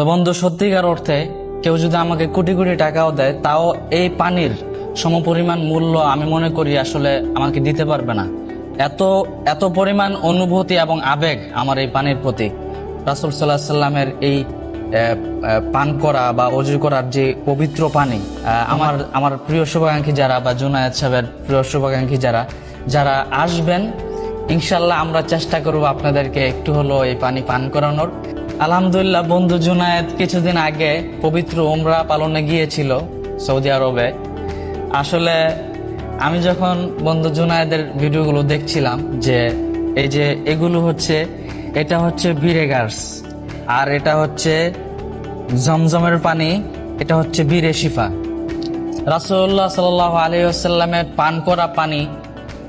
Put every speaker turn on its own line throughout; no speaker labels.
তো বন্ধু, সত্যিকার অর্থে কেউ যদি আমাকে কোটি কোটি টাকাও দেয়, তাও এই পানির সমপরিমাণ মূল্য আমি মনে করি আসলে আমাকে দিতে পারবে না। এত এত পরিমাণ অনুভূতি এবং আবেগ আমার এই পানির প্রতি। রাসূল সাল্লাল্লাহু আলাইহি সাল্লামের এই পান করা বা অজু করার যে পবিত্র পানি, আমার আমার প্রিয় শুভাকাঙ্ক্ষী যারা বা জুনায়েদ সাহেবের প্রিয় শুভাকাঙ্ক্ষী যারা যারা আসবেন, ইনশাল্লাহ আমরা চেষ্টা করব আপনাদেরকে একটু হলো এই পানি পান করানোর। আলহামদুলিল্লাহ, বন্ধু জুনায়েদ কিছুদিন আগে পবিত্র উমরা পালনে গিয়েছিল সৌদি আরবে। আসলে আমি যখন বন্ধু জুনায়েদের ভিডিওগুলো দেখছিলাম, যে এই যে এগুলো হচ্ছে, এটা হচ্ছে ভিনেগার্স, আর এটা হচ্ছে জমজমের পানি, এটা হচ্ছে বীরে শিফা। রাসূলুল্লাহ সাল্লাল্লাহু আলাইহি ওয়াসাল্লামের পান করা পানি,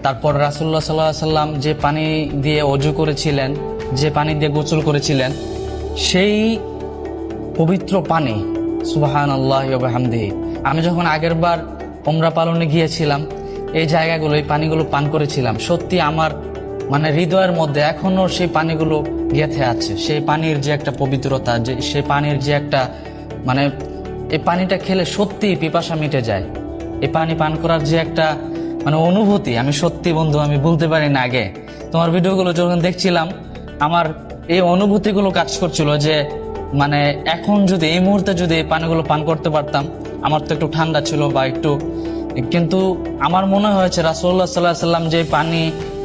তারপর রাসূলুল্লাহ সাল্লাল্লাহু আলাইহি ওয়াসাল্লাম যে পানি দিয়ে অজু করেছিলেন, যে পানি দিয়ে গোসল করেছিলেন, সেই পবিত্র পানি, সুবহানাল্লাহি ওয়া বিহামদিহি। আমি যখন আগের বার উমরা পালনে গিয়েছিলাম, এই জায়গাগুলো, এই পানিগুলো পান করেছিলাম, সত্যি আমার মানে হৃদয়ের মধ্যে এখনো সেই পানিগুলো গেঁথে আছে। সেই পানির যে একটা পবিত্রতা, যে সেই পানির যে একটা মানে, এই পানিটা খেলে সত্যি পিপাসা মিটে যায়। এই পানি পান করার যে একটা মানে অনুভূতি, আমি সত্যি বন্ধু আমি বলতে পারি না। আগে তোমার ভিডিওগুলো যখন দেখছিলাম, আমার এই অনুভূতিগুলো কাজ করছিল যে মানে এখন যদি এই মুহূর্তে যদি এই পানিগুলো পান করতে পারতাম, আমার তো একটু ঠান্ডা ছিল বা একটু, কিন্তু আমার মনে হয়েছে রাসূলুল্লাহ সাল্লাল্লাহু আলাইহি সাল্লাম যে পানি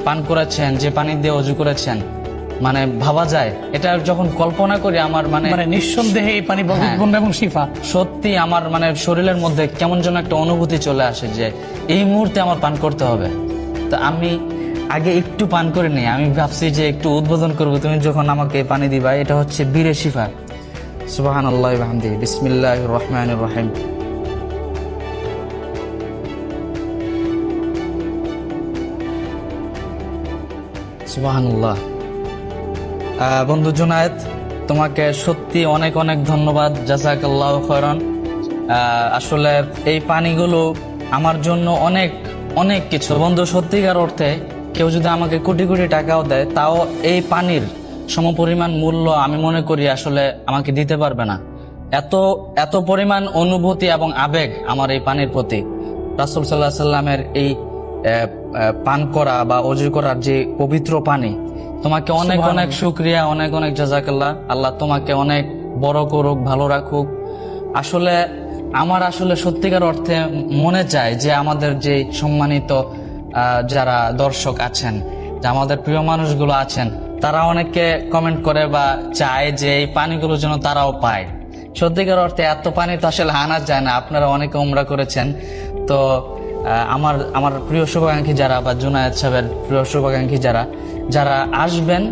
পান করেছেন, যে পানি দিয়ে অজু করেছেন, মানে ভাবা যায়। এটা যখন কল্পনা করি আমার মানে
নিঃসন্দেহে এই পানি পবিত্র এবং শিফা।
সত্যি আমার মানে শরীরের মধ্যে কেমন যেন একটা অনুভূতি চলে আসে যে এই মুহূর্তে আমার পান করতে হবে। তো আমি আগে একটু পান করে নিই, আমি ভাবছি যে একটু উদ্বোধন করব, তুমি যখন আমাকে পানি দিবা। এটা হচ্ছে বীরে শিফা। সুবহানাল্লাহি ওয়া বিহামদিহি, বিসমিল্লাহির রহমানির রহিম। সুবহানাল্লাহ। বন্ধু জুনায়েদ, তোমাকে সত্যি অনেক অনেক ধন্যবাদ, জাযাকাল্লাহু খায়রান। আসলে এই পানিগুলো আমার জন্য অনেক অনেক কিছু। বন্ধু, সত্যিকার অর্থে কেউ যদি আমাকে কোটি কোটি টাকাও দেয়, তাও এই পানির সমপরিমাণ মূল্য আমি মনে করি আসলে আমাকে দিতে পারবে না। এত এত পরিমাণ অনুভূতি এবং আবেগ আমার এই পানির প্রতি। রাসূল সাল্লাল্লাহু আলাইহি সাল্লামের এই পান করা বা অজু করার যে পবিত্র পানি, তোমাকে অনেক অনেক শুকরিয়া, অনেক অনেক জাযাকাল্লাহ। আল্লাহ তোমাকে অনেক বড় করুক, ভালো রাখুক। আসলে আমার আসলে সত্যিকার অর্থে মনে চায় যে আমাদের যে সম্মানিত যারা দর্শক আছেন, যে আমাদের প্রিয় মানুষগুলো আছেন, তারা অনেকে কমেন্ট করে বা চায় যে এই পানিগুলো যেন তারাও পায়। সত্যিকার অর্থে এত পানি তো আসলে আনা যায় না। আপনারা অনেকে উমরা করেছেন, তো আমার আমার প্রিয় শুভাকাঙ্ক্ষী যারা বা জুনায়েদ সাহেবের প্রিয় শুভাকাঙ্ক্ষী যারা যারা আসবেন,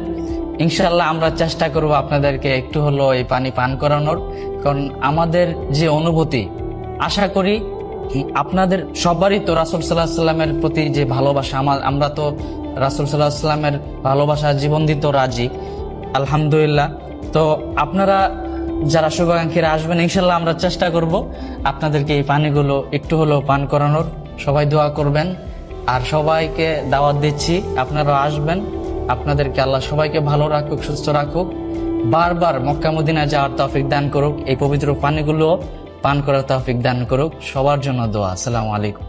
ইনশাল্লাহ আমরা চেষ্টা করব আপনাদেরকে একটু হলো এই পানি পান করানোর। কারণ আমাদের যে অনুভূতি, আশা করি আপনাদের সবারই তো রাসূল সাল্লাল্লাহু আলাইহি সাল্লামের প্রতি যে ভালোবাসা, আমরা তো রাসূল সাল্লাল্লাহু আলাইহি সাল্লামের ভালোবাসা জীবন দিতে রাজি, আলহামদুলিল্লাহ। তো আপনারা যারা শুভাকাঙ্ক্ষীরা আসবেন, ইনশাল্লাহ আমরা চেষ্টা করব আপনাদেরকে এই পানিগুলো একটু হলেও পান করানোর। সবাই দোয়া করবেন, আর সবাইকে দাওয়াত দিচ্ছি আপনারা আসবেন। আপনাদেরকে আল্লাহ সবাইকে ভালো রাখুক, সুস্থ রাখুক, বারবার মক্কা মদিনা যাওয়ার তৌফিক দান করুক, এই পবিত্র পানিগুলো পান করার তৌফিক দান করুক। সবার জন্য দোয়া। আসসালামু আলাইকুম।